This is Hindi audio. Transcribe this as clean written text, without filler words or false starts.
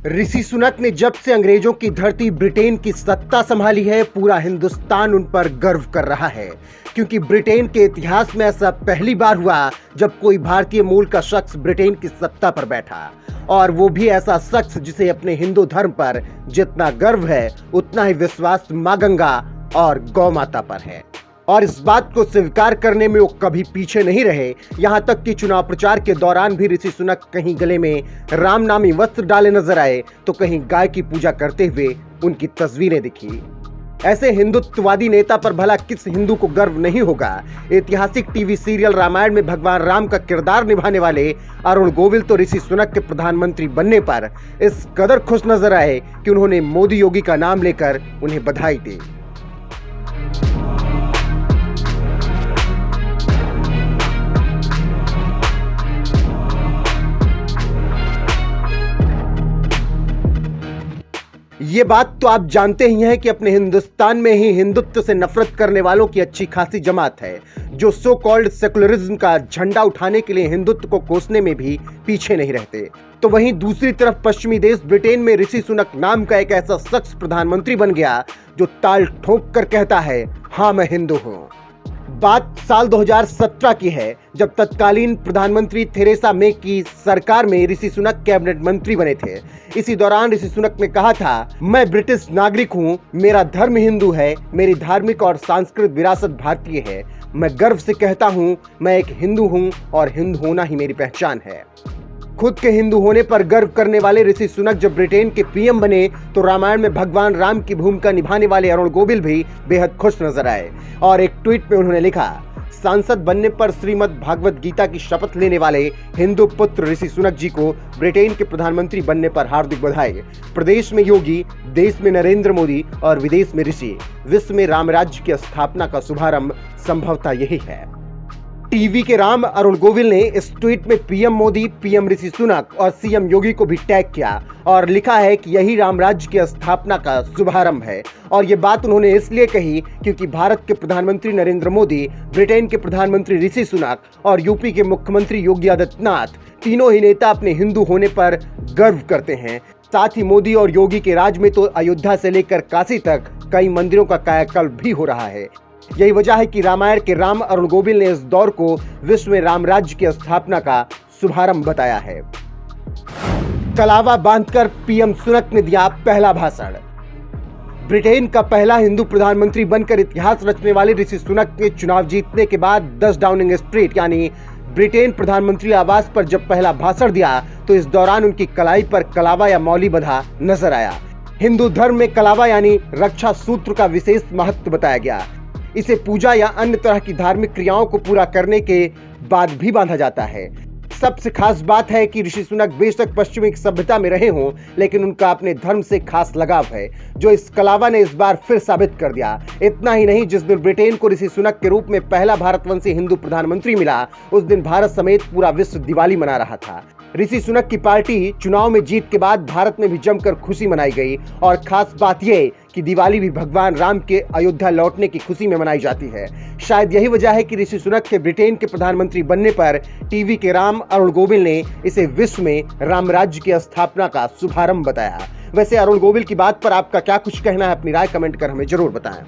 ऋषि सुनक ने जब से अंग्रेजों की धरती ब्रिटेन की सत्ता संभाली है, पूरा हिंदुस्तान उन पर गर्व कर रहा है, क्योंकि ब्रिटेन के इतिहास में ऐसा पहली बार हुआ जब कोई भारतीय मूल का शख्स ब्रिटेन की सत्ता पर बैठा, और वो भी ऐसा शख्स जिसे अपने हिंदू धर्म पर जितना गर्व है उतना ही विश्वास मां गंगा और गौ माता पर है। और इस बात को स्वीकार करने में वो कभी पीछे नहीं रहे। यहाँ तक कि चुनाव प्रचार के दौरान भी ऋषि सुनक कहीं गले में राम नामी वस्त्र डाले नजर आए तो कहीं गाय की पूजा करते हुए उनकी तस्वीरें दिखी। ऐसे हिंदुत्ववादी नेता पर भला किस हिंदू को गर्व नहीं होगा। ऐतिहासिक टीवी सीरियल रामायण में भगवान राम का किरदार निभाने वाले अरुण गोविल तो ऋषि सुनक के प्रधानमंत्री बनने पर इस कदर खुश नजर आए कि उन्होंने मोदी योगी का नाम लेकर उन्हें बधाई दी। ये बात तो आप जानते ही हैं कि अपने हिंदुस्तान में ही हिंदुत्व से नफरत करने वालों की अच्छी खासी जमात है, जो सो कॉल्ड सेकुलरिज्म का झंडा उठाने के लिए हिंदुत्व को कोसने में भी पीछे नहीं रहते। तो वहीं दूसरी तरफ पश्चिमी देश ब्रिटेन में ऋषि सुनक नाम का एक ऐसा शख्स प्रधानमंत्री बन गया जो ताल ठोक कर कहता है, हाँ मैं हिंदू हूँ। बात साल 2017 की है, जब तत्कालीन प्रधानमंत्री थेरेसा मे की सरकार में ऋषि सुनक कैबिनेट मंत्री बने थे। इसी दौरान ऋषि सुनक ने कहा था, मैं ब्रिटिश नागरिक हूँ, मेरा धर्म हिंदू है, मेरी धार्मिक और सांस्कृतिक विरासत भारतीय है, मैं गर्व से कहता हूँ मैं एक हिंदू हूँ और हिंदू होना ही मेरी पहचान है। खुद के हिंदू होने पर गर्व करने वाले ऋषि सुनक जब ब्रिटेन के पीएम बने तो रामायण में भगवान राम की भूमिका निभाने वाले अरुण गोविल भी बेहद खुश नजर आए, और एक ट्वीट में उन्होंने लिखा, सांसद बनने पर श्रीमद् भागवत गीता की शपथ लेने वाले हिंदू पुत्र ऋषि सुनक जी को ब्रिटेन के प्रधानमंत्री बनने पर हार्दिक बधाई। प्रदेश में योगी, देश में नरेंद्र मोदी और विदेश में ऋषि, विश्व में राम राज्य की स्थापना का शुभारंभ संभवतः यही है। टीवी के राम अरुण गोविल ने इस ट्वीट में पीएम मोदी, पीएम ऋषि सुनक और सीएम योगी को भी टैग किया और लिखा है कि यही राम राज्य की स्थापना का शुभारंभ है। और ये बात उन्होंने इसलिए कही क्योंकि भारत के प्रधानमंत्री नरेंद्र मोदी, ब्रिटेन के प्रधानमंत्री ऋषि सुनक और यूपी के मुख्यमंत्री योगी आदित्यनाथ, तीनों ही नेता अपने हिंदू होने पर गर्व करते हैं। साथ ही मोदी और योगी के राज में तो अयोध्या से लेकर काशी तक कई मंदिरों का कायाकल्प भी हो रहा है। यही वजह है कि रामायण के राम अरुण गोविल ने इस दौर को विश्व में राम राज्य की स्थापना का शुभारंभ बताया है। कलावा बांधकर पीएम सुनक ने दिया पहला भाषण। ब्रिटेन का पहला हिंदू प्रधानमंत्री बनकर इतिहास रचने वाले ऋषि सुनक के चुनाव जीतने के बाद 10 डाउनिंग स्ट्रीट यानी ब्रिटेन प्रधानमंत्री आवास पर जब पहला भाषण दिया तो इस दौरान उनकी कलाई पर कलावा या मौली बंधा नजर आया। हिंदू धर्म में कलावा यानी रक्षा सूत्र का विशेष महत्व बताया गया। इसे पूजा या अन्य तरह की धार्मिक क्रियाओं को पूरा करने के बाद भी बांधा जाता है। सबसे खास बात है कि ऋषि सुनक बेशक पश्चिमी सभ्यता में रहे हों, लेकिन उनका अपने धर्म से खास लगाव है, जो इस कलावा ने इस बार फिर साबित कर दिया। इतना ही नहीं, जिस दिन ब्रिटेन को ऋषि सुनक के रूप में पहला भारतवंशी हिंदू प्रधानमंत्री मिला, उस दिन भारत समेत पूरा विश्व दिवाली मना रहा था। ऋषि सुनक की पार्टी चुनाव में जीत के बाद भारत में भी जमकर खुशी मनाई गई, और खास बात यह कि दिवाली भी भगवान राम के अयोध्या लौटने की खुशी में मनाई जाती है। शायद यही वजह है कि ऋषि सुनक के ब्रिटेन के प्रधानमंत्री बनने पर टीवी के राम अरुण गोविल ने इसे विश्व में राम राज्य की स्थापना का शुभारंभ बताया। वैसे अरुण गोविल की बात पर आपका क्या कुछ कहना है, अपनी राय कमेंट कर हमें जरूर बताएं।